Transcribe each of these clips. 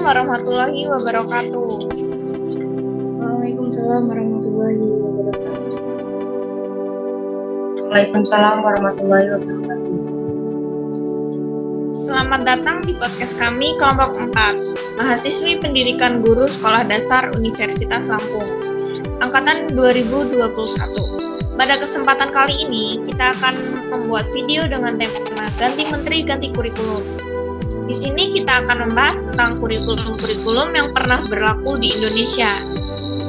warahmatullahi wabarakatuh. Waalaikumsalam warahmatullahi wabarakatuh. Waalaikumsalam warahmatullahi wabarakatuh. Selamat datang di podcast kami kelompok 4, mahasiswi pendidikan guru sekolah dasar Universitas Lampung, angkatan 2021. Pada kesempatan kali ini, kita akan membuat video dengan tema ganti menteri, ganti kurikulum. Di sini kita akan membahas tentang kurikulum-kurikulum yang pernah berlaku di Indonesia.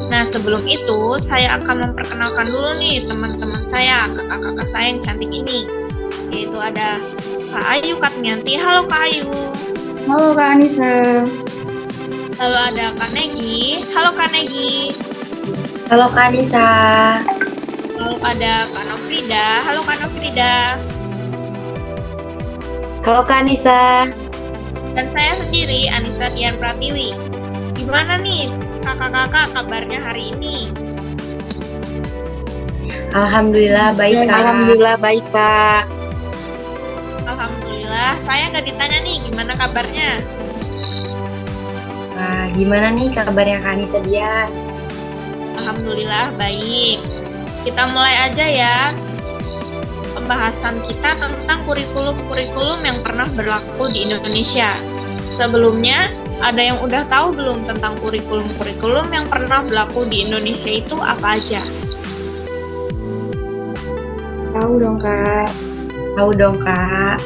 Nah, sebelum itu, saya akan memperkenalkan dulu nih teman-teman saya, kakak-kakak saya yang cantik ini. Yaitu ada Kak Ayu Katmianti. Halo Kak Ayu. Halo Kak Anissa. Lalu ada Kak Negi. Halo Kak Negi. Halo Kak Anissa. Lalu ada Kak Nofrida. Halo Kak Nofrida. Halo Kak Anissa. Dan saya sendiri, Anissa Dian Pratiwi. Gimana nih kakak-kakak kabarnya hari ini? Alhamdulillah baik Kak. Alhamdulillah baik Kak. Alhamdulillah, saya nggak ditanya nih gimana kabarnya. Wah, gimana nih kabarnya Kak Anissa Dian? Alhamdulillah baik. Kita mulai aja ya pembahasan kita tentang kurikulum-kurikulum yang pernah berlaku di Indonesia. Sebelumnya, ada yang udah tahu belum tentang kurikulum-kurikulum yang pernah berlaku di Indonesia itu apa aja? Tahu dong Kak. Tahu dong Kak.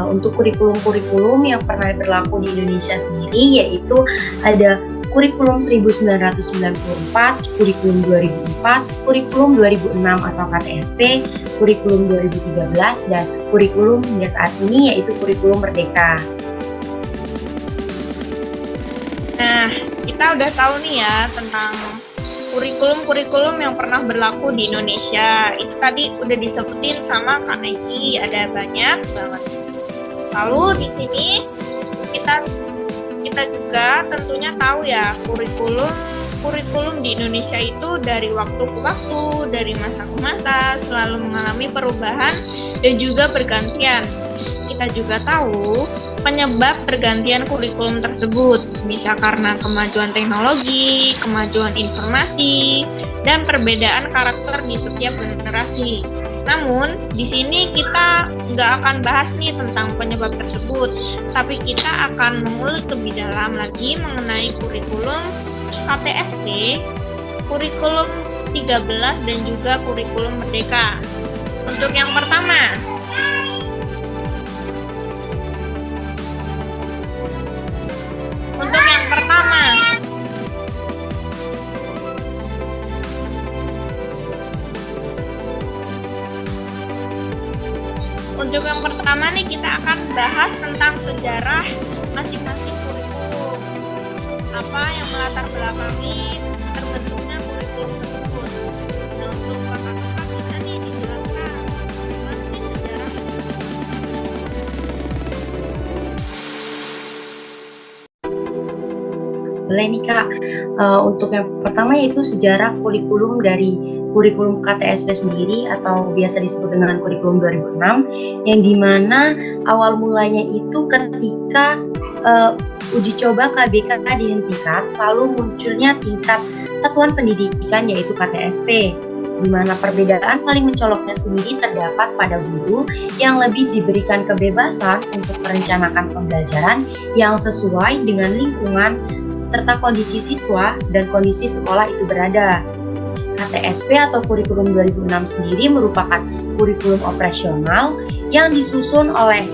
Untuk kurikulum-kurikulum yang pernah berlaku di Indonesia sendiri yaitu ada kurikulum 1994, kurikulum 2004, kurikulum 2006 atau KTSP, kurikulum 2013, dan kurikulum hingga saat ini yaitu kurikulum Merdeka. Nah, kita udah tahu nih ya tentang kurikulum-kurikulum yang pernah berlaku di Indonesia. Itu tadi udah disebutin sama Kak Negi, ada banyak banget. Lalu di sini kita juga tentunya tahu ya kurikulum di Indonesia itu dari waktu ke waktu, dari masa ke masa selalu mengalami perubahan dan juga pergantian. Kita juga tahu penyebab pergantian kurikulum tersebut bisa karena kemajuan teknologi, kemajuan informasi, dan perbedaan karakter di setiap generasi. Namun, di sini kita nggak akan bahas nih tentang penyebab tersebut, tapi kita akan mengulik lebih dalam lagi mengenai kurikulum KTSP, kurikulum 13, dan juga kurikulum Merdeka. Untuk yang pertama, nih kita akan bahas tentang sejarah masing-masing kurikulum. Apa yang melatar belakangi terbentuknya kurikulum tersebut. Nah, untuk kakak-kakak bisa nih dijelaskan gimana sih sejarah? Boleh nih Kak, untuk yang pertama yaitu sejarah kurikulum dari kurikulum KTSP sendiri atau biasa disebut dengan kurikulum 2006 yang dimana awal mulanya itu ketika uji coba KBK dihentikan lalu munculnya tingkat satuan pendidikan yaitu KTSP, di mana perbedaan paling mencoloknya sendiri terdapat pada guru yang lebih diberikan kebebasan untuk merencanakan pembelajaran yang sesuai dengan lingkungan serta kondisi siswa dan kondisi sekolah itu berada. KTSP atau kurikulum 2006 sendiri merupakan kurikulum operasional yang disusun oleh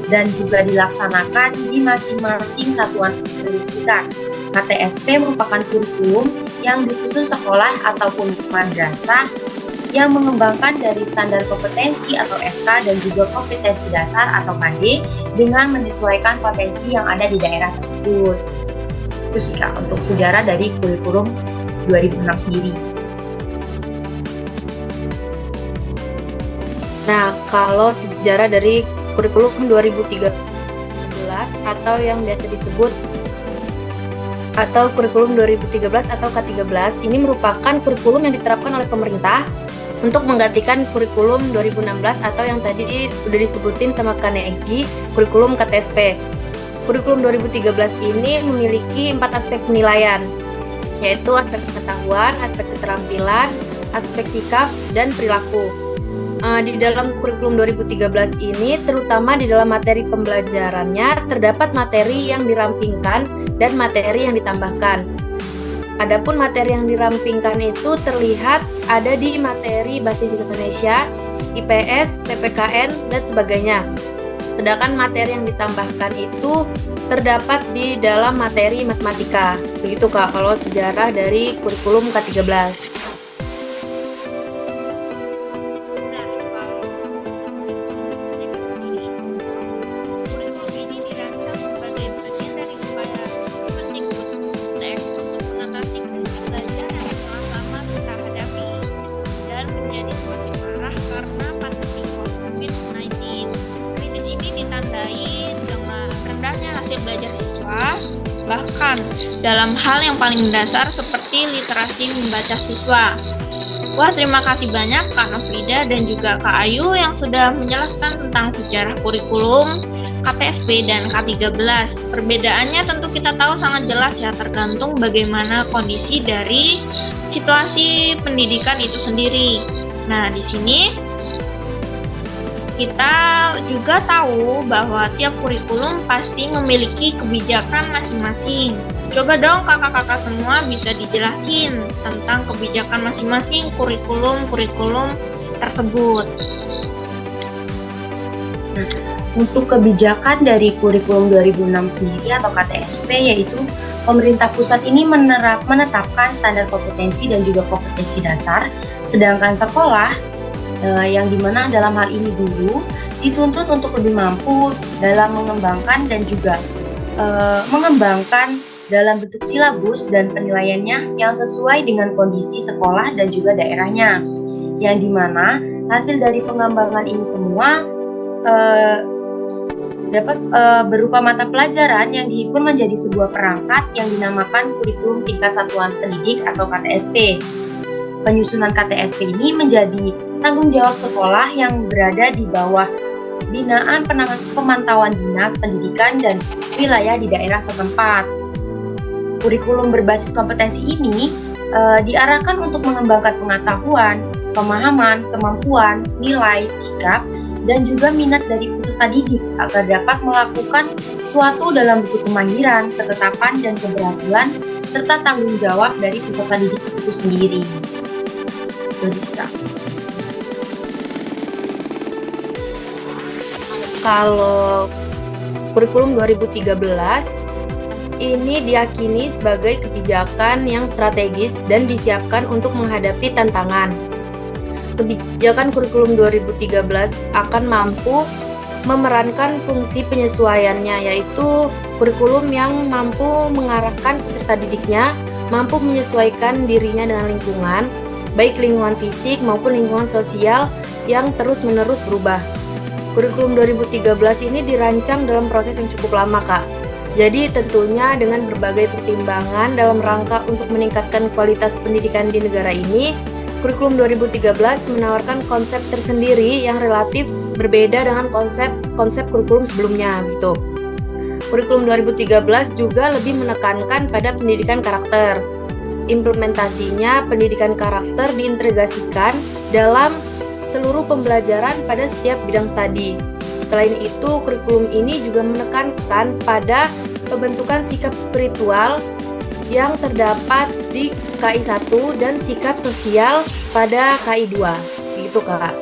dan juga dilaksanakan di masing-masing satuan pendidikan. KTSP merupakan kurikulum yang disusun sekolah ataupun madrasah yang mengembangkan dari standar kompetensi atau SK dan juga kompetensi dasar atau KD dengan menyesuaikan potensi yang ada di daerah tersebut. Itu sih Kak untuk sejarah dari kurikulum 2006 sendiri. Nah, kalau sejarah dari kurikulum 2013 atau yang biasa disebut atau kurikulum 2013 atau K13 ini merupakan kurikulum yang diterapkan oleh pemerintah untuk menggantikan kurikulum 2016 atau yang tadi udah disebutin sama Kak Negi, kurikulum KTSP. kurikulum 2013 ini memiliki 4 aspek penilaian, yaitu aspek pengetahuan, aspek keterampilan, aspek sikap, dan perilaku. Di dalam kurikulum 2013 ini, terutama di dalam materi pembelajarannya, terdapat materi yang dirampingkan dan materi yang ditambahkan. Adapun materi yang dirampingkan itu terlihat ada di materi Bahasa Inggris Indonesia, IPS, PPKN, dan sebagainya. Sedangkan materi yang ditambahkan itu terdapat di dalam materi matematika. Begitu Kak, kalau sejarah dari kurikulum K13. Belajar siswa, bahkan dalam hal yang paling mendasar seperti literasi membaca siswa. Wah, terima kasih banyak Kak Nofrida dan juga Kak Ayu yang sudah menjelaskan tentang sejarah kurikulum KTSP dan K13. Perbedaannya tentu kita tahu sangat jelas ya, tergantung bagaimana kondisi dari situasi pendidikan itu sendiri. Nah, di sini kita juga tahu bahwa tiap kurikulum pasti memiliki kebijakan masing-masing. Coba dong kakak-kakak semua bisa dijelasin tentang kebijakan masing-masing kurikulum tersebut. Untuk kebijakan dari kurikulum 2006 sendiri atau KTSP, yaitu pemerintah pusat ini menetapkan standar kompetensi dan juga kompetensi dasar, sedangkan sekolah yang dimana dalam hal ini guru dituntut untuk lebih mampu dalam mengembangkan dan juga mengembangkan dalam bentuk silabus dan penilaiannya yang sesuai dengan kondisi sekolah dan juga daerahnya, yang dimana hasil dari pengembangan ini semua dapat berupa mata pelajaran yang pun menjadi sebuah perangkat yang dinamakan kurikulum tingkat satuan pendidik atau KTSP. Penyusunan KTSP ini menjadi tanggung jawab sekolah yang berada di bawah binaan pemantauan dinas pendidikan dan wilayah di daerah setempat. Kurikulum berbasis kompetensi ini diarahkan untuk mengembangkan pengetahuan, pemahaman, kemampuan, nilai, sikap, dan juga minat dari peserta didik agar dapat melakukan suatu dalam bentuk kemahiran, ketetapan, dan keberhasilan, serta tanggung jawab dari peserta didik itu sendiri. Kalau kurikulum 2013 ini diyakini sebagai kebijakan yang strategis dan disiapkan untuk menghadapi tantangan. Kebijakan kurikulum 2013 akan mampu memerankan fungsi penyesuaiannya, yaitu kurikulum yang mampu mengarahkan peserta didiknya, mampu menyesuaikan dirinya dengan lingkungan, baik lingkungan fisik maupun lingkungan sosial yang terus-menerus berubah. Kurikulum 2013 ini dirancang dalam proses yang cukup lama, Kak. Jadi tentunya dengan berbagai pertimbangan dalam rangka untuk meningkatkan kualitas pendidikan di negara ini, kurikulum 2013 menawarkan konsep tersendiri yang relatif berbeda dengan konsep kurikulum sebelumnya gitu. Kurikulum 2013 juga lebih menekankan pada pendidikan karakter. Implementasinya, pendidikan karakter diintegrasikan dalam seluruh pembelajaran pada setiap bidang studi. Selain itu, kurikulum ini juga menekankan pada pembentukan sikap spiritual yang terdapat di KI 1 dan sikap sosial pada KI 2. Gitu, Kak.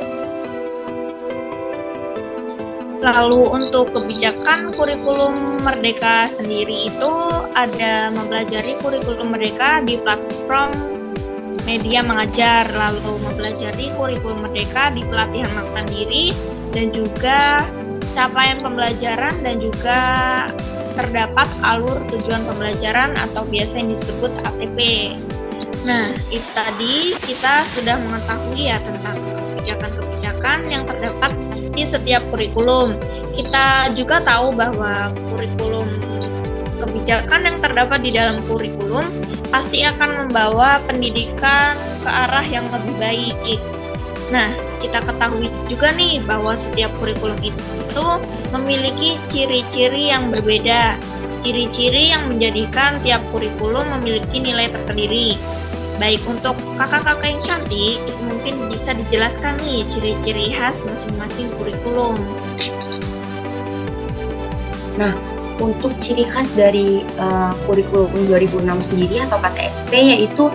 Lalu untuk kebijakan kurikulum Merdeka sendiri itu ada mempelajari kurikulum Merdeka di platform media mengajar, lalu mempelajari kurikulum Merdeka di pelatihan mandiri dan juga capaian pembelajaran dan juga terdapat alur tujuan pembelajaran atau biasa yang disebut ATP. Nah, itu tadi kita sudah mengetahui ya tentang kebijakan-kebijakan yang terdapat di setiap kurikulum. Kita juga tahu bahwa kebijakan yang terdapat di dalam kurikulum pasti akan membawa pendidikan ke arah yang lebih baik. Nah, kita ketahui juga nih bahwa setiap kurikulum itu memiliki ciri-ciri yang berbeda. Ciri-ciri yang menjadikan tiap kurikulum memiliki nilai tersendiri. Baik untuk kakak-kakak yang cantik, mungkin bisa dijelaskan nih ciri-ciri khas masing-masing kurikulum. Nah, untuk ciri khas dari kurikulum 2006 sendiri atau KTSP yaitu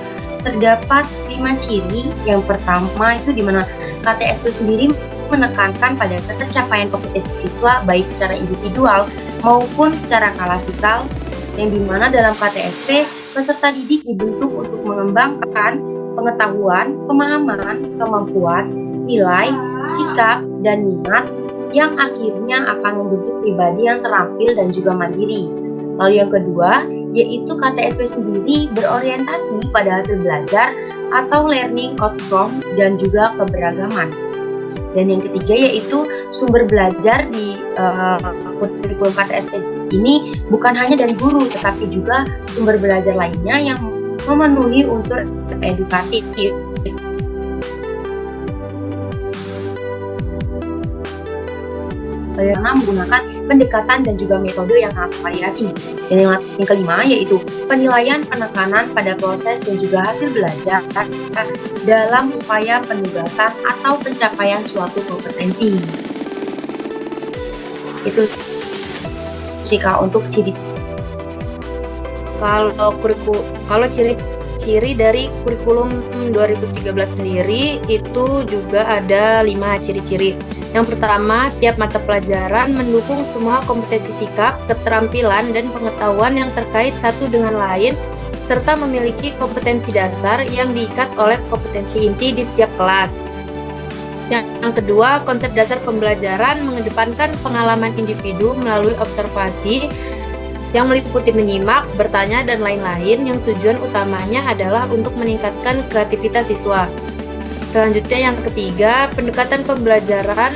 terdapat 5 ciri. Yang pertama itu di mana KTSP sendiri menekankan pada tercapaian kompetensi siswa baik secara individual maupun secara klasikal, yang dimana dalam KTSP peserta didik dibentuk untuk mengembangkan pengetahuan, pemahaman, kemampuan, nilai, sikap, dan minat yang akhirnya akan membentuk pribadi yang terampil dan juga mandiri. Lalu yang kedua, yaitu KTSP sendiri berorientasi pada hasil belajar atau learning outcome dan juga keberagaman. Dan yang ketiga yaitu sumber belajar di kurikulum KTSP ini bukan hanya dari guru, tetapi juga sumber belajar lainnya yang memenuhi unsur edukatif. Karena menggunakan pendekatan dan juga metode yang sangat variasi. Dan yang kelima yaitu penilaian penekanan pada proses dan juga hasil belajar dalam upaya penugasan atau pencapaian suatu kompetensi. Itu sih Kak untuk ciri. Kalau ciri-ciri dari kurikulum 2013 sendiri itu juga ada 5 ciri-ciri. Yang pertama, tiap mata pelajaran mendukung semua kompetensi sikap, keterampilan, dan pengetahuan yang terkait satu dengan lain, serta memiliki kompetensi dasar yang diikat oleh kompetensi inti di setiap kelas. Yang kedua, konsep dasar pembelajaran mengedepankan pengalaman individu melalui observasi yang meliputi menyimak, bertanya, dan lain-lain yang tujuan utamanya adalah untuk meningkatkan kreativitas siswa. Selanjutnya yang ketiga, pendekatan pembelajaran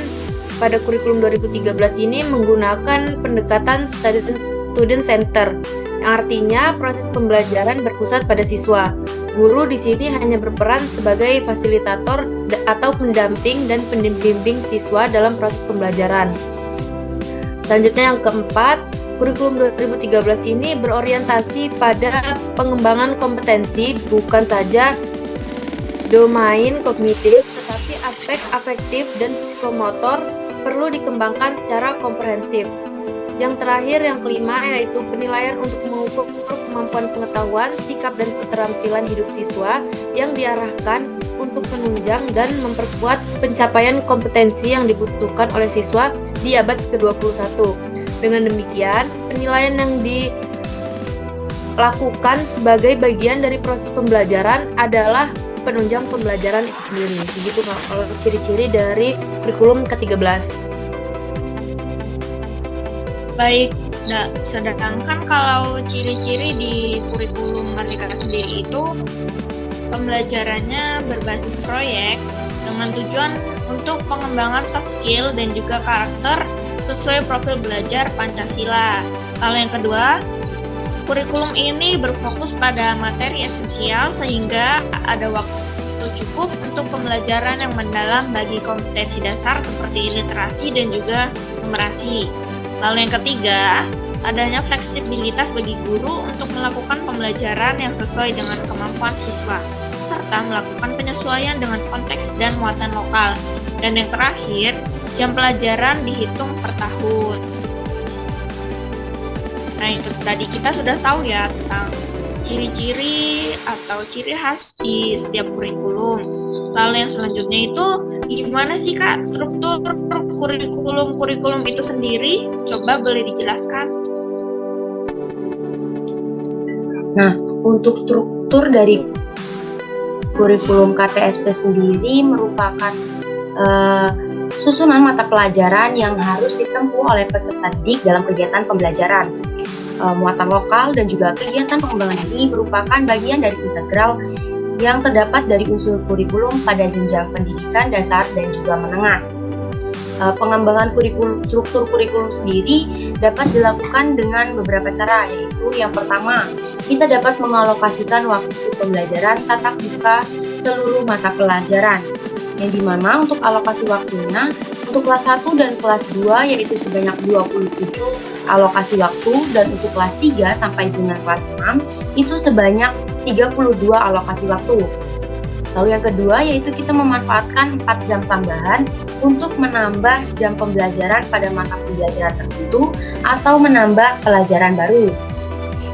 pada kurikulum 2013 ini menggunakan pendekatan student center, yang artinya proses pembelajaran berpusat pada siswa. Guru di sini hanya berperan sebagai fasilitator atau pendamping dan pembimbing siswa dalam proses pembelajaran. Selanjutnya yang keempat, kurikulum 2013 ini berorientasi pada pengembangan kompetensi, bukan saja domain kognitif, tetapi aspek afektif dan psikomotor perlu dikembangkan secara komprehensif. Yang terakhir, yang kelima, yaitu penilaian untuk mengukur kemampuan pengetahuan, sikap, dan keterampilan hidup siswa yang diarahkan untuk menunjang dan memperkuat pencapaian kompetensi yang dibutuhkan oleh siswa di abad ke-21. Dengan demikian, penilaian yang dilakukan sebagai bagian dari proses pembelajaran adalah penunjang pembelajaran itu sendiri. Begitu kalau ciri-ciri dari kurikulum ke-13. Baik, sedangkan kalau ciri-ciri di kurikulum Merdeka sendiri itu pembelajarannya berbasis proyek dengan tujuan untuk pengembangan soft skill dan juga karakter sesuai profil belajar Pancasila. Lalu yang kedua, kurikulum ini berfokus pada materi esensial sehingga ada waktu cukup untuk pembelajaran yang mendalam bagi kompetensi dasar seperti literasi dan juga numerasi. Lalu yang ketiga, adanya fleksibilitas bagi guru untuk melakukan pembelajaran yang sesuai dengan kemampuan siswa, serta melakukan penyesuaian dengan konteks dan muatan lokal. Dan yang terakhir, jam pelajaran dihitung per tahun. Nah, itu tadi kita sudah tahu ya tentang ciri-ciri atau ciri khas di setiap kurikulum. Lalu yang selanjutnya itu gimana sih Kak struktur kurikulum itu sendiri? Coba boleh dijelaskan? Nah, untuk struktur dari kurikulum KTSP sendiri merupakan susunan mata pelajaran yang harus ditempuh oleh peserta didik dalam kegiatan pembelajaran. Muatan lokal dan juga kegiatan pengembangan ini merupakan bagian dari integral yang terdapat dari unsur kurikulum pada jenjang pendidikan dasar dan juga menengah. Pengembangan struktur kurikulum sendiri dapat dilakukan dengan beberapa cara, yaitu yang pertama, kita dapat mengalokasikan waktu pembelajaran tatap muka seluruh mata pelajaran. yang dimana untuk alokasi waktunya untuk kelas 1 dan kelas 2 yaitu sebanyak 27 alokasi waktu, dan untuk kelas 3 sampai dengan kelas 6 itu sebanyak 32 alokasi waktu. Lalu yang kedua yaitu kita memanfaatkan 4 jam tambahan untuk menambah jam pembelajaran pada mata pembelajaran tertentu atau menambah pelajaran baru.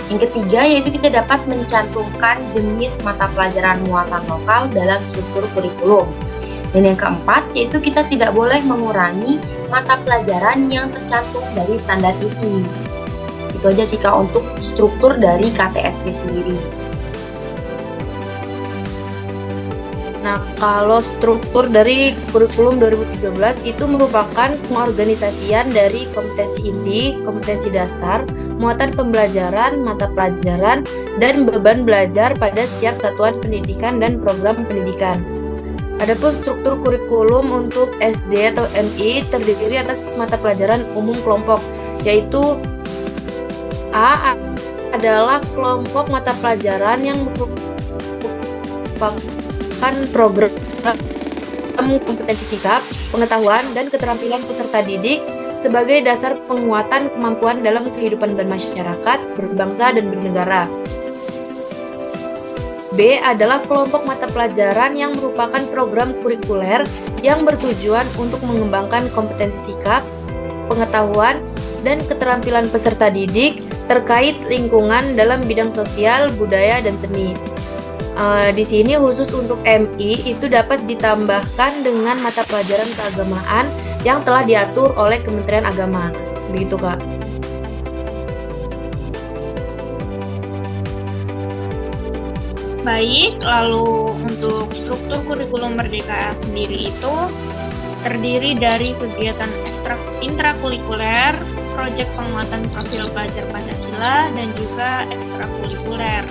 Yang ketiga yaitu kita dapat mencantumkan jenis mata pelajaran muatan lokal dalam struktur kurikulum. Dan yang keempat yaitu kita tidak boleh mengurangi mata pelajaran yang tercantum dari standar isi. Itu aja sih Kak untuk struktur dari KTSP sendiri. Nah, kalau struktur dari kurikulum 2013 itu merupakan pengorganisasian dari kompetensi inti, kompetensi dasar, muatan pembelajaran, mata pelajaran, dan beban belajar pada setiap satuan pendidikan dan program pendidikan. Adapun struktur kurikulum untuk SD atau MI terdiri atas mata pelajaran umum kelompok, yaitu A adalah kelompok mata pelajaran yang merupakan program kompetensi sikap, pengetahuan, dan keterampilan peserta didik sebagai dasar penguatan kemampuan dalam kehidupan bermasyarakat, berbangsa, dan bernegara. B adalah kelompok mata pelajaran yang merupakan program kurikuler yang bertujuan untuk mengembangkan kompetensi sikap, pengetahuan, dan keterampilan peserta didik terkait lingkungan dalam bidang sosial, budaya, dan seni. Di sini khusus untuk MI itu dapat ditambahkan dengan mata pelajaran keagamaan yang telah diatur oleh Kementerian Agama. Begitu, Kak. Baik, lalu untuk struktur kurikulum Merdeka sendiri itu terdiri dari kegiatan intrakurikuler, proyek penguatan profil pelajar Pancasila, dan juga ekstrakurikuler.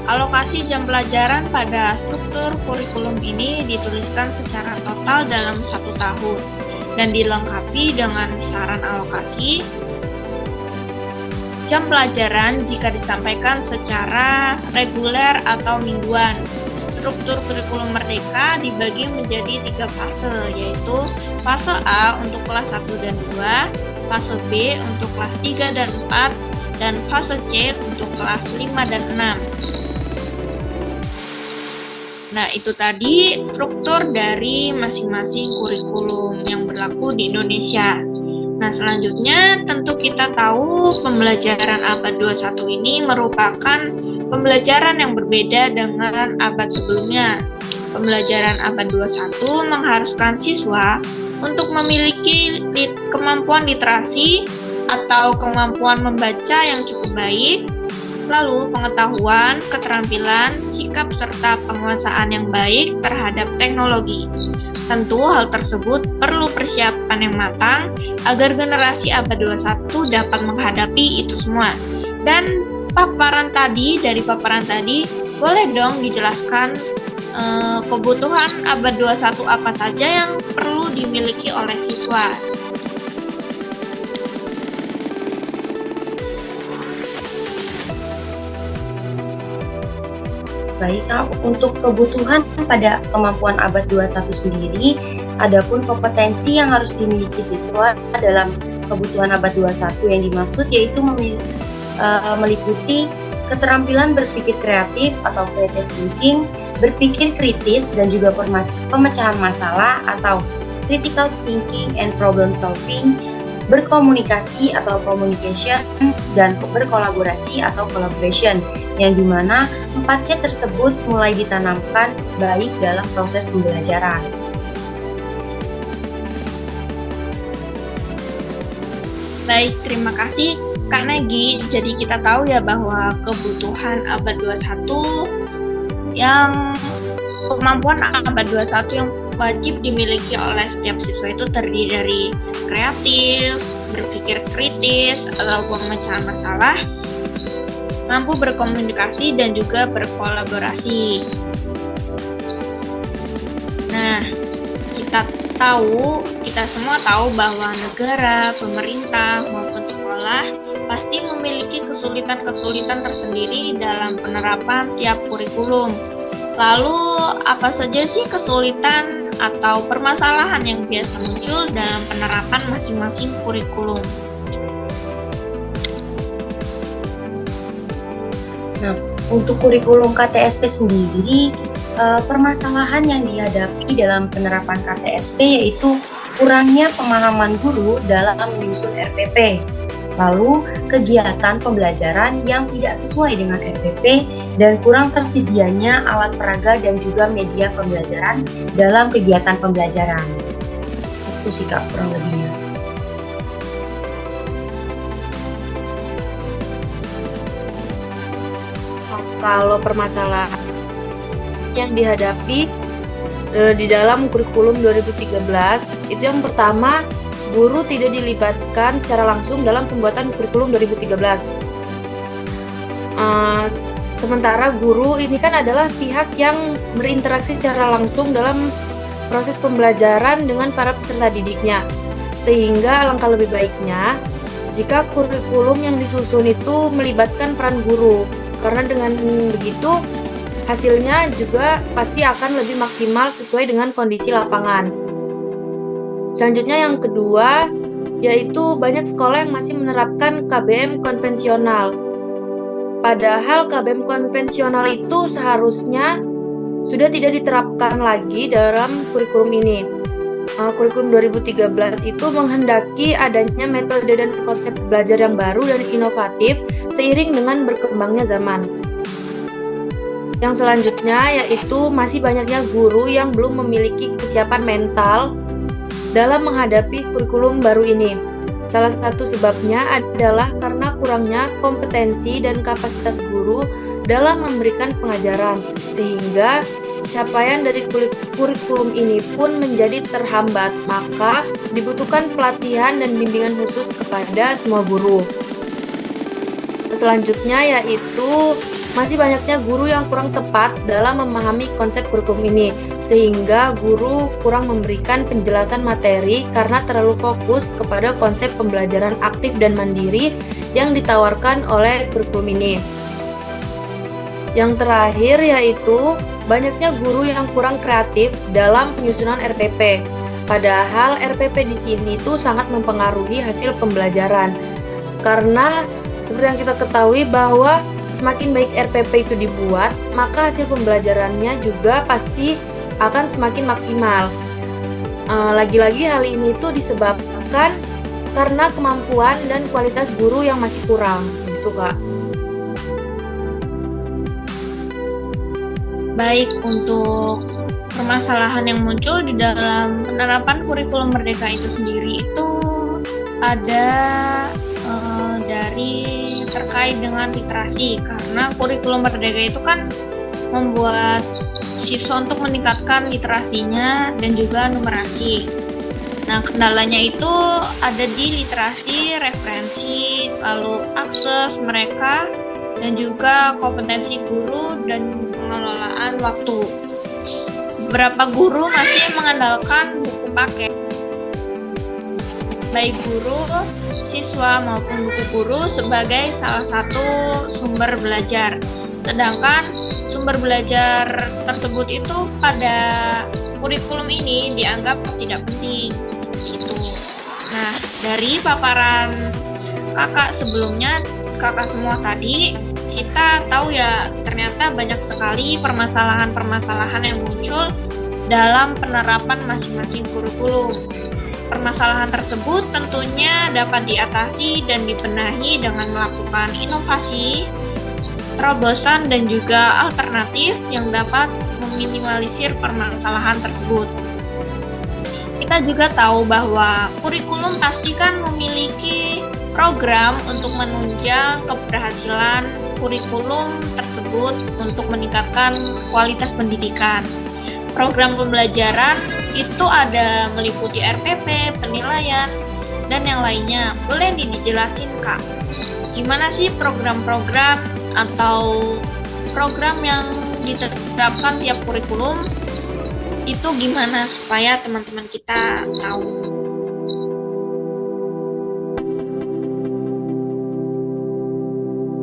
Alokasi jam pelajaran pada struktur kurikulum ini dituliskan secara total dalam 1 tahun dan dilengkapi dengan saran alokasi jam pelajaran jika disampaikan secara reguler atau mingguan. Struktur kurikulum Merdeka dibagi menjadi 3 fase, yaitu fase A untuk kelas 1 dan 2, fase B untuk kelas 3 dan 4, dan fase C untuk kelas 5 dan 6. Nah, itu tadi struktur dari masing-masing kurikulum yang berlaku di Indonesia. Nah, selanjutnya tentu kita tahu pembelajaran abad 21 ini merupakan pembelajaran yang berbeda dengan abad sebelumnya. Pembelajaran abad 21 mengharuskan siswa untuk memiliki kemampuan literasi atau kemampuan membaca yang cukup baik, lalu pengetahuan, keterampilan, sikap, serta penguasaan yang baik terhadap teknologi. Tentu hal tersebut perlu persiapan yang matang agar generasi abad 21 dapat menghadapi itu semua. Dan paparan tadi, boleh dong dijelaskan kebutuhan abad 21 apa saja yang perlu dimiliki oleh siswa. Baik, untuk kebutuhan pada kemampuan abad 21 sendiri, adapun kompetensi yang harus dimiliki siswa dalam kebutuhan abad 21 yang dimaksud yaitu meliputi keterampilan berpikir kreatif atau creative thinking, berpikir kritis dan juga pemecahan masalah atau critical thinking and problem solving, berkomunikasi atau communication, dan berkolaborasi atau collaboration, yang dimana 4C tersebut mulai ditanamkan baik dalam proses pembelajaran. Baik, terima kasih Kak Negi. Jadi kita tahu ya bahwa kebutuhan abad 21 yang kemampuan abad 21 yang wajib dimiliki oleh setiap siswa itu terdiri dari kreatif, berpikir kritis atau pemecahan masalah, mampu berkomunikasi dan juga berkolaborasi. Nah, kita semua tahu bahwa negara, pemerintah maupun sekolah pasti memiliki kesulitan-kesulitan tersendiri dalam penerapan tiap kurikulum. Lalu apa saja sih kesulitan atau permasalahan yang biasa muncul dalam penerapan masing-masing kurikulum. Nah, untuk kurikulum KTSP sendiri, permasalahan yang dihadapi dalam penerapan KTSP yaitu kurangnya pemahaman guru dalam menyusun RPP. Lalu, kegiatan pembelajaran yang tidak sesuai dengan RPP dan kurang tersedianya alat peraga dan juga media pembelajaran dalam kegiatan pembelajaran. Itu sih Kak, kurang lebihnya. Kalau permasalahan yang dihadapi di dalam kurikulum 2013, itu yang pertama, guru tidak dilibatkan secara langsung dalam pembuatan kurikulum 2013. Sementara guru ini kan adalah pihak yang berinteraksi secara langsung dalam proses pembelajaran dengan para peserta didiknya. Sehingga alangkah lebih baiknya jika kurikulum yang disusun itu melibatkan peran guru. Karena dengan begitu hasilnya juga pasti akan lebih maksimal sesuai dengan kondisi lapangan. Selanjutnya yang kedua, yaitu banyak sekolah yang masih menerapkan KBM konvensional. Padahal KBM konvensional itu seharusnya sudah tidak diterapkan lagi dalam kurikulum ini. Kurikulum 2013 itu menghendaki adanya metode dan konsep belajar yang baru dan inovatif seiring dengan berkembangnya zaman. Yang selanjutnya yaitu masih banyaknya guru yang belum memiliki kesiapan mental dalam menghadapi kurikulum baru ini. Salah satu sebabnya adalah karena kurangnya kompetensi dan kapasitas guru dalam memberikan pengajaran, sehingga capaian dari kurikulum ini pun menjadi terhambat. Maka dibutuhkan pelatihan dan bimbingan khusus kepada semua guru. Selanjutnya yaitu masih banyaknya guru yang kurang tepat dalam memahami konsep kurikulum ini, sehingga guru kurang memberikan penjelasan materi karena terlalu fokus kepada konsep pembelajaran aktif dan mandiri yang ditawarkan oleh kurikulum ini. Yang terakhir yaitu banyaknya guru yang kurang kreatif dalam penyusunan RPP. Padahal RPP di sini tuh sangat mempengaruhi hasil pembelajaran. Karena seperti yang kita ketahui bahwa semakin baik RPP itu dibuat, maka hasil pembelajarannya juga pasti akan semakin maksimal. Lagi-lagi hal ini tuh disebabkan karena kemampuan dan kualitas guru yang masih kurang, gitu Kak. Baik, untuk permasalahan yang muncul di dalam penerapan kurikulum Merdeka itu sendiri itu ada dari terkait dengan literasi, karena kurikulum Merdeka itu kan membuat siswa untuk meningkatkan literasinya dan juga numerasi. Nah, kendalanya itu ada di literasi, referensi, lalu akses mereka, dan juga kompetensi guru dan pengelolaan waktu. Beberapa guru masih mengandalkan buku paket, baik guru, siswa maupun buku guru sebagai salah satu sumber belajar. Sedangkan sumber belajar tersebut itu pada kurikulum ini dianggap tidak penting. Itu. Nah, dari paparan kakak sebelumnya, kakak semua tadi, kita tahu ya ternyata banyak sekali permasalahan-permasalahan yang muncul dalam penerapan masing-masing kurikulum. Permasalahan tersebut tentunya dapat diatasi dan dibenahi dengan melakukan inovasi, terobosan, dan juga alternatif yang dapat meminimalisir permasalahan tersebut. Kita juga tahu bahwa kurikulum pasti kan memiliki program untuk menunjang keberhasilan kurikulum tersebut untuk meningkatkan kualitas pendidikan. Program pembelajaran itu ada meliputi RPP, penilaian, dan yang lainnya. Boleh dijelasin Kak, gimana sih program-program atau program yang diterapkan tiap kurikulum itu gimana supaya teman-teman kita tahu?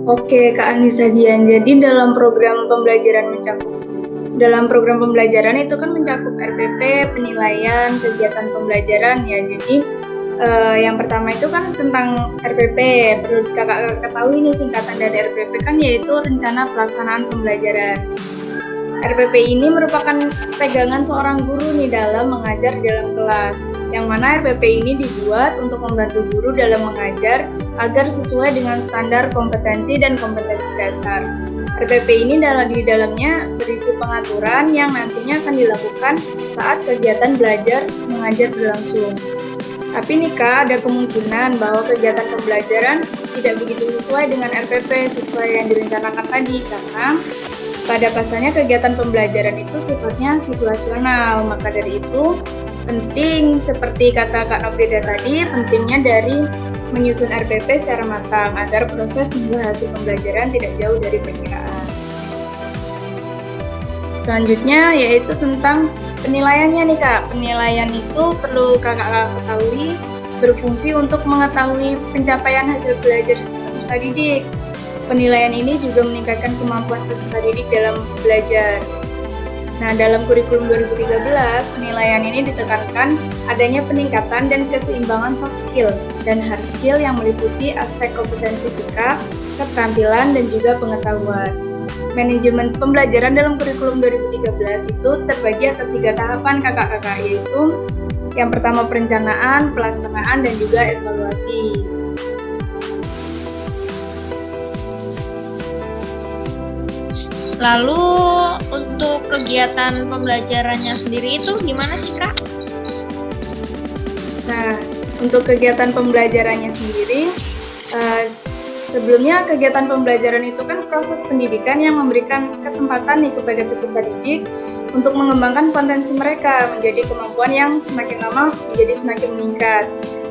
Oke, Kak Anissa Dian. Jadi dalam program pembelajaran mencakup dalam program pembelajaran itu kan mencakup RPP, penilaian, kegiatan pembelajaran ya. Jadi yang pertama itu kan tentang RPP. Perlu kakak ketahui nih singkatan dari RPP kan yaitu Rencana Pelaksanaan Pembelajaran. RPP ini merupakan pegangan seorang guru nih dalam mengajar dalam kelas. Yang mana RPP ini dibuat untuk membantu guru dalam mengajar agar sesuai dengan standar kompetensi dan kompetensi dasar. RPP ini di dalamnya berisi pengaturan yang nantinya akan dilakukan saat kegiatan belajar mengajar berlangsung. Tapi nih Kak, ada kemungkinan bahwa kegiatan pembelajaran tidak begitu sesuai dengan RPP sesuai yang direncanakan tadi, karena pada pasalnya kegiatan pembelajaran itu sifatnya situasional. Maka dari itu penting, seperti kata Kak Nofrida tadi, pentingnya dari menyusun RPP secara matang agar proses hingga hasil pembelajaran tidak jauh dari perkiraan. Selanjutnya yaitu tentang penilaiannya nih Kak. Penilaian itu perlu kakak ketahui berfungsi untuk mengetahui pencapaian hasil belajar peserta didik. Penilaian ini juga meningkatkan kemampuan peserta didik dalam belajar. Nah, dalam kurikulum 2013, penilaian ini ditekankan adanya peningkatan dan keseimbangan soft skill dan hard skill yang meliputi aspek kompetensi sikap, keterampilan, dan juga pengetahuan. Manajemen pembelajaran dalam kurikulum 2013 itu terbagi atas 3 tahapan kakak-kakak, yaitu yang pertama perencanaan, pelaksanaan, dan juga evaluasi. Lalu untuk kegiatan pembelajarannya sendiri itu gimana sih Kak? Nah, untuk kegiatan pembelajarannya sendiri, sebelumnya kegiatan pembelajaran itu kan proses pendidikan yang memberikan kesempatan nih kepada peserta didik untuk mengembangkan potensi mereka menjadi kemampuan yang semakin lama menjadi semakin meningkat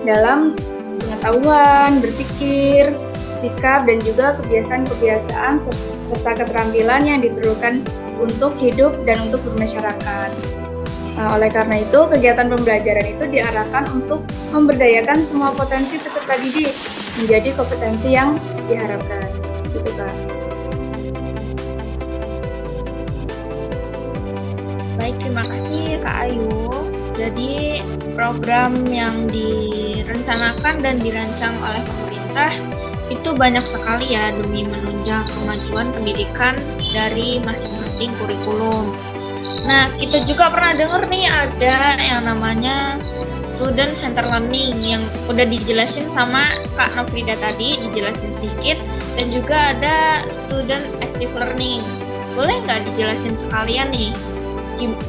dalam pengetahuan, berpikir, sikap, dan juga kebiasaan-kebiasaan serta keterampilan yang diperlukan untuk hidup dan untuk bermasyarakat. Oleh karena itu, kegiatan pembelajaran itu diarahkan untuk memberdayakan semua potensi peserta didik menjadi kompetensi yang diharapkan. Gitu Kak. Baik, terima kasih Kak Ayu. Jadi program yang direncanakan dan dirancang oleh pemerintah itu banyak sekali ya demi menunjang kemajuan pendidikan dari masing-masing kurikulum. Nah, kita juga pernah dengar nih ada yang namanya Student Center Learning yang udah dijelasin sama Kak Nofrida tadi, dijelasin sedikit, dan juga ada Student Active Learning. Boleh nggak dijelasin sekalian nih,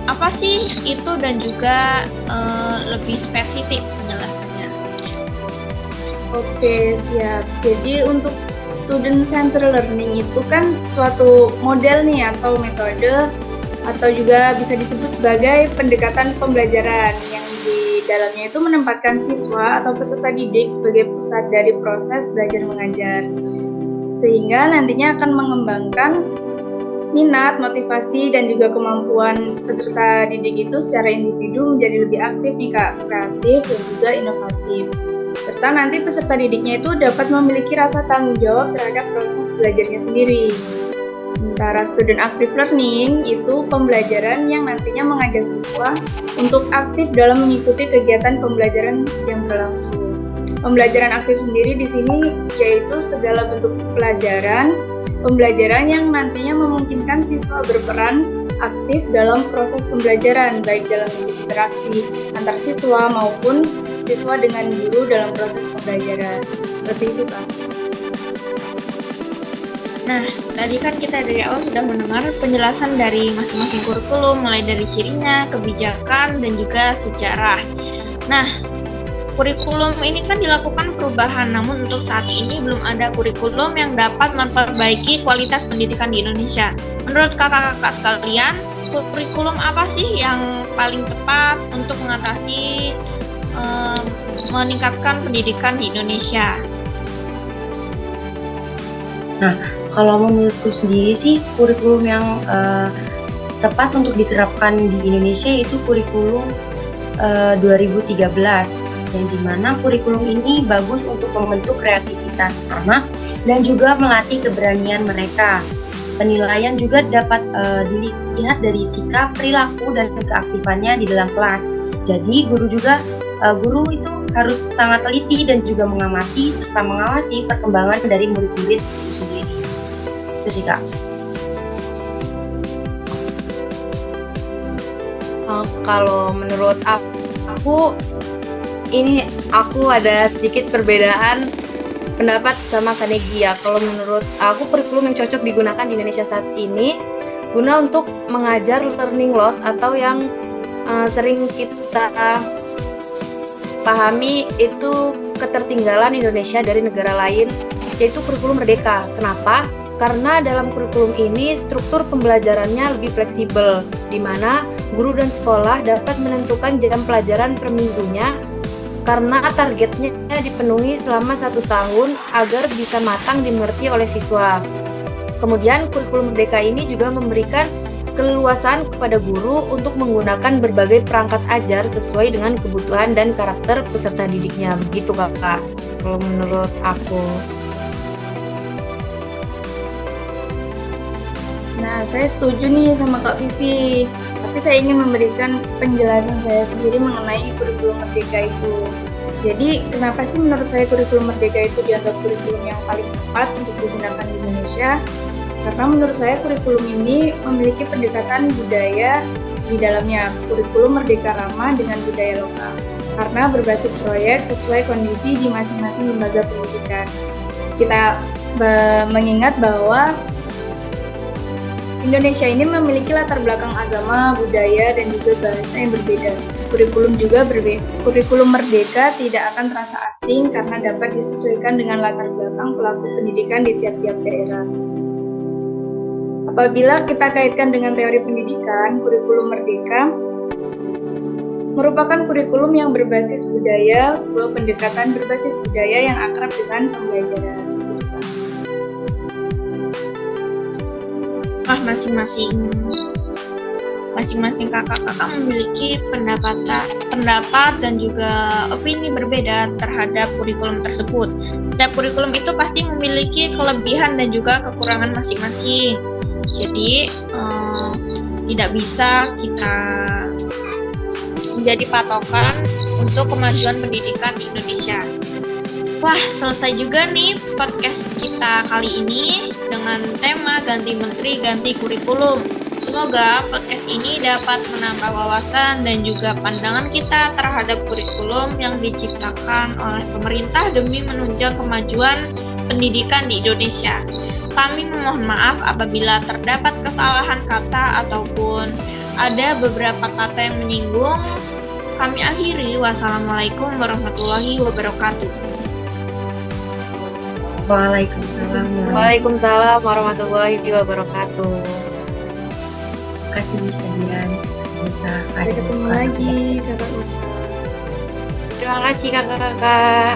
apa sih itu dan juga lebih spesifik penjelasannya? Oke, siap. Jadi untuk Student Center Learning itu kan suatu model nih atau metode atau juga bisa disebut sebagai pendekatan pembelajaran yang di dalamnya itu menempatkan siswa atau peserta didik sebagai pusat dari proses belajar mengajar, sehingga nantinya akan mengembangkan minat, motivasi, dan juga kemampuan peserta didik itu secara individu menjadi lebih aktif nih Kak, kreatif dan juga inovatif. Serta nanti peserta didiknya itu dapat memiliki rasa tanggung jawab terhadap proses belajarnya sendiri. Sementara Student Active Learning itu pembelajaran yang nantinya mengajak siswa untuk aktif dalam mengikuti kegiatan pembelajaran yang berlangsung. Pembelajaran aktif sendiri di sini yaitu segala bentuk pembelajaran yang nantinya memungkinkan siswa berperan aktif dalam proses pembelajaran, baik dalam bentuk interaksi antar siswa maupun siswa dengan guru dalam proses pembelajaran. Seperti itu Kak. Nah, tadi kan kita dari awal sudah mendengar penjelasan dari masing-masing kurikulum, mulai dari cirinya, kebijakan, dan juga sejarah. Nah, kurikulum ini kan dilakukan perubahan, namun untuk saat ini belum ada kurikulum yang dapat memperbaiki kualitas pendidikan di Indonesia. Menurut kakak-kakak sekalian, kurikulum apa sih yang paling tepat untuk mengatasi meningkatkan pendidikan di Indonesia? Nah, kalau menurutku sendiri sih kurikulum yang tepat untuk diterapkan di Indonesia itu kurikulum 2013, yang dimana kurikulum ini bagus untuk membentuk kreativitas anak dan juga melatih keberanian mereka. Penilaian juga dapat dilihat dari sikap, perilaku, dan keaktifannya di dalam kelas. Jadi guru itu harus sangat teliti dan juga mengamati serta mengawasi perkembangan dari murid-murid itu sendiri. Itu sih Kak. Kalau menurut aku ada sedikit perbedaan pendapat sama Kanegi ya. Kalau menurut aku kurikulum yang cocok digunakan di Indonesia saat ini guna untuk mengajar learning loss atau yang sering kita pahami itu ketertinggalan Indonesia dari negara lain, yaitu kurikulum merdeka. Kenapa? Karena dalam kurikulum ini struktur pembelajarannya lebih fleksibel, di mana guru dan sekolah dapat menentukan jam pelajaran per minggunya karena targetnya dipenuhi selama 1 tahun agar bisa matang dimengerti oleh siswa. Kemudian kurikulum merdeka ini juga memberikan keleluasan kepada guru untuk menggunakan berbagai perangkat ajar sesuai dengan kebutuhan dan karakter peserta didiknya. Begitu Kakak, kalau menurut aku. Nah, saya setuju nih sama Kak Vivi. Tapi saya ingin memberikan penjelasan saya sendiri mengenai kurikulum merdeka itu. Jadi, kenapa sih menurut saya kurikulum merdeka itu dianggap kurikulum yang paling tepat untuk digunakan di Indonesia? Karena menurut saya kurikulum ini memiliki pendekatan budaya di dalamnya. Kurikulum merdeka ramah dengan budaya lokal. Karena berbasis proyek sesuai kondisi di masing-masing lembaga pendidikan. Kita mengingat bahwa Indonesia ini memiliki latar belakang agama, budaya, dan juga bahasa yang berbeda. Kurikulum merdeka tidak akan terasa asing karena dapat disesuaikan dengan latar belakang pelaku pendidikan di tiap-tiap daerah. Apabila kita kaitkan dengan teori pendidikan, kurikulum merdeka merupakan kurikulum yang berbasis budaya, sebuah pendekatan berbasis budaya yang akrab dengan pembelajaran. Masing-masing kakak-kakak memiliki pendapat dan juga opini berbeda terhadap kurikulum tersebut. Setiap kurikulum itu pasti memiliki kelebihan dan juga kekurangan masing-masing. Jadi tidak bisa kita menjadi patokan untuk kemajuan pendidikan di Indonesia. Wah, selesai juga nih podcast kita kali ini dengan tema ganti menteri, ganti kurikulum. Semoga podcast ini dapat menambah wawasan dan juga pandangan kita terhadap kurikulum yang diciptakan oleh pemerintah demi menunjang kemajuan pendidikan di Indonesia. Kami memohon maaf apabila terdapat kesalahan kata ataupun ada beberapa kata yang menyinggung. Kami akhiri. Wassalamualaikum warahmatullahi wabarakatuh. Waalaikumsalam warahmatullahi wabarakatuh. Terima kasih kalian bisa Sampai ketemu lagi, kakak. Terima kasih kakak-kakak.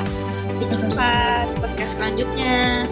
Sampai jumpa di podcast selanjutnya.